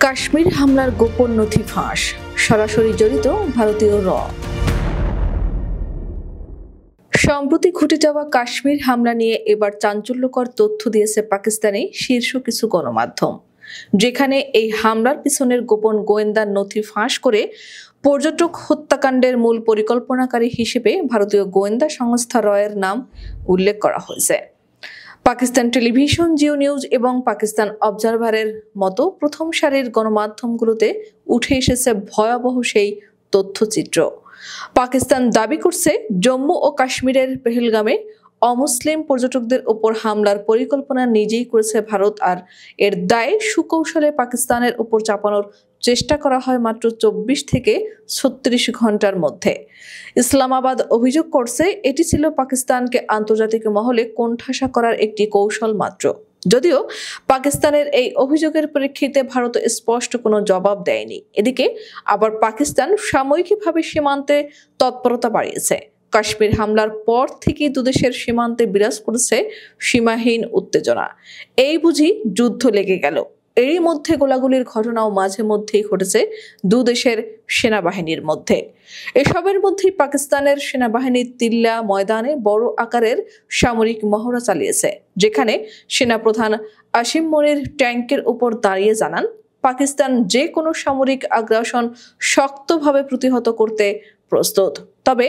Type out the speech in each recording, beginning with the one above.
কাশ্মীর হামলার গোপন নথি ফাঁস, সরাসরি জড়িত ভারতীয় র। সম্প্রতি ঘটে যাওয়া কাশ্মীর হামলা নিয়ে এবার চাঞ্চল্যকর তথ্য দিয়েছে পাকিস্তানি শীর্ষ কিছু গণমাধ্যম, যেখানে এই হামলার পিছনের গোপন গোয়েন্দা নথি ফাঁস করে পর্যটক হত্যাকাণ্ডের মূল পরিকল্পনাকারী হিসেবে ভারতীয় গোয়েন্দা সংস্থা রয়ের নাম উল্লেখ করা হয়েছে। পাকিস্তান টেলিভিশন, জিও নিউজ এবং পাকিস্তান অবজারভারের মতো প্রথম সারির গণমাধ্যমগুলোতে উঠে এসেছে ভয়াবহ সেই তথ্যচিত্র। পাকিস্তান দাবি করছে জম্মু ও কাশ্মীরের পেহেলগামে অমুসলিম পর্যটকদের ওপর হামলার পরিকল্পনা নিজেই করেছে ভারত, আর এর দায়ে সুকৌশলে পাকিস্তানের উপর চাপানোর চেষ্টা করা হয় মাত্র 24 থেকে 36 ঘন্টার মধ্যে। ইসলামাবাদ অভিযোগ করছে এটি ছিল পাকিস্তানকে আন্তর্জাতিক মহলে কোণঠাসা করার একটি কৌশল মাত্র। যদিও পাকিস্তানের এই অভিযোগের প্রেক্ষিতে ভারত স্পষ্ট কোনো জবাব দেয়নি। এদিকে আবার পাকিস্তান সাময়িকভাবে সীমান্তে তৎপরতা বাড়িয়েছে। কাশ্মীর হামলার পর থেকেই দুদেশের সীমান্তে বিরাজ করেছে সীমাহীন উত্তেজনা। এই বুঝি যুদ্ধ লেগে গেল। এরই মধ্যে গোলাগুলির ঘটনাও মাঝে মধ্যেই ঘটেছে দুদেশের সেনাবাহিনীর মধ্যে। এসবের মধ্যেই পাকিস্তানের সেনাবাহিনী তিল্লা ময়দানে বড় আকারের সামরিক মহড়া চালিয়েছে, যেখানে সেনাপ্রধান আসিম মনির ট্যাঙ্কের উপর দাঁড়িয়ে জানান, পাকিস্তান যে কোনো সামরিক আগ্রাসন শক্তভাবে প্রতিহত করতে প্রস্তুত, তবে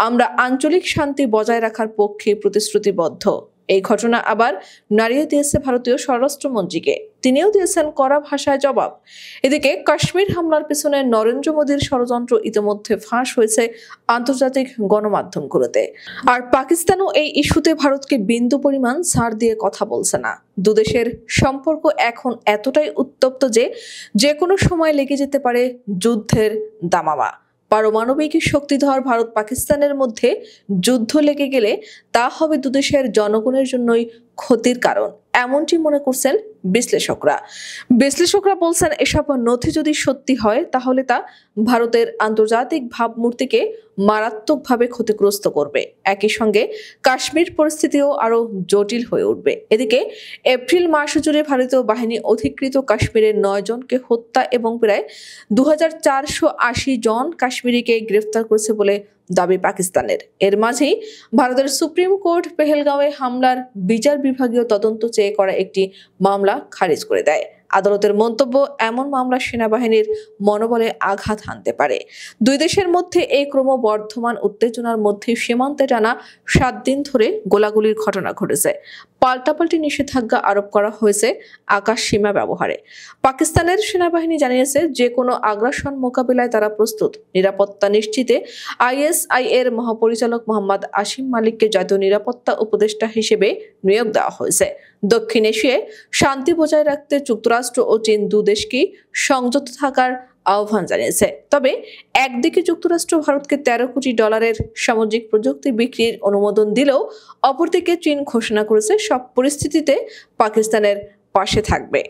আমরা আঞ্চলিক শান্তি বজায় রাখার পক্ষে প্রতিশ্রুতিবদ্ধ। এই ঘটনা আবার নাড়িয়ে দিয়েছে ভারতীয় স্বরাষ্ট্রমন্ত্রীকে, তিনিও দিয়েছেন কড়া ভাষায় জবাব। এদিকে কাশ্মীর হামলার পিছনে নরেন্দ্র মোদীর ষড়যন্ত্র ইতিমধ্যে ফাঁস হয়েছে আন্তর্জাতিক গণমাধ্যমগুলোতে, আর পাকিস্তানও এই ইস্যুতে ভারতকে বিন্দু পরিমাণ ছাড় দিয়ে কথা বলছে না। দুদেশের সম্পর্ক এখন এতটাই উত্তপ্ত যে কোনো সময় লেগে যেতে পারে যুদ্ধের দামামা। পারমাণবিক শক্তিধর ভারত পাকিস্তানের মধ্যে যুদ্ধ লেগে গেলে তা হবে দুদেশের জনগণের জন্যই ক্ষতির কারণ, এমনটি মনে করছেন বিশ্লেষকরা বলছেন, এসব নথি যদি সত্যি হয় তাহলে তা ভারতের আন্তর্জাতিক ভাবমূর্তিকে মারাত্মকভাবে ক্ষতিগ্রস্ত করবে। একই সঙ্গে কাশ্মীর পরিস্থিতিও আরো জটিল হয়ে উঠবে। এদিকে এপ্রিল মাস জুড়ে ভারতীয় বাহিনী অধিকৃত কাশ্মীরের 9 জনকে হত্যা এবং প্রায় 2480 জন কাশ্মীরিকে গ্রেফতার করেছে বলে দাবি পাকিস্তানের। এর মাঝেই ভারতের সুপ্রিম কোর্ট পেহেলগাঁওয়ে হামলার বিচার বিভাগীয় তদন্ত চেয়ে করা একটি মামলা খারিজ করে দেয়। আদালতের মন্তব্য, এমন মামলা সেনাবাহিনীর মনোবলে আঘাত হানতে পারে। দুই দেশের মধ্যে এই ক্রমবর্ধমান উত্তেজনার মধ্যে সীমান্তে টানা 7 দিন ধরে গোলাগুলির ঘটনা ঘটেছে। পাল্টাপাল্টি নিষেধাজ্ঞা আরোপ করা হয়েছে আকাশ সীমা ব্যবহারে। পাকিস্তানের সেনাবাহিনী জানিয়েছে যে কোনো আগ্রাসন মোকাবিলায় তারা প্রস্তুত। নিরাপত্তা নিশ্চিতে ISI এর মহাপরিচালক মোহাম্মদ আসিম মালিককে জাতীয় নিরাপত্তা উপদেষ্টা হিসেবে নিয়োগ দেওয়া হয়েছে। দক্ষিণ এশিয়ায় শান্তি বজায় রাখতে যুক্তরাষ্ট্র ও চীন দুদেশকেই সংযত থাকার আহ্বান জানিয়েছে। তবে একদিকে যুক্তরাষ্ট্র ভারতকে $13 কোটি সামুদ্রিক প্রযুক্তি বিক্রির অনুমোদন দিলেও অপরদিকে চীন ঘোষণা করেছে সব পরিস্থিতিতে পাকিস্তানের পাশে থাকবে।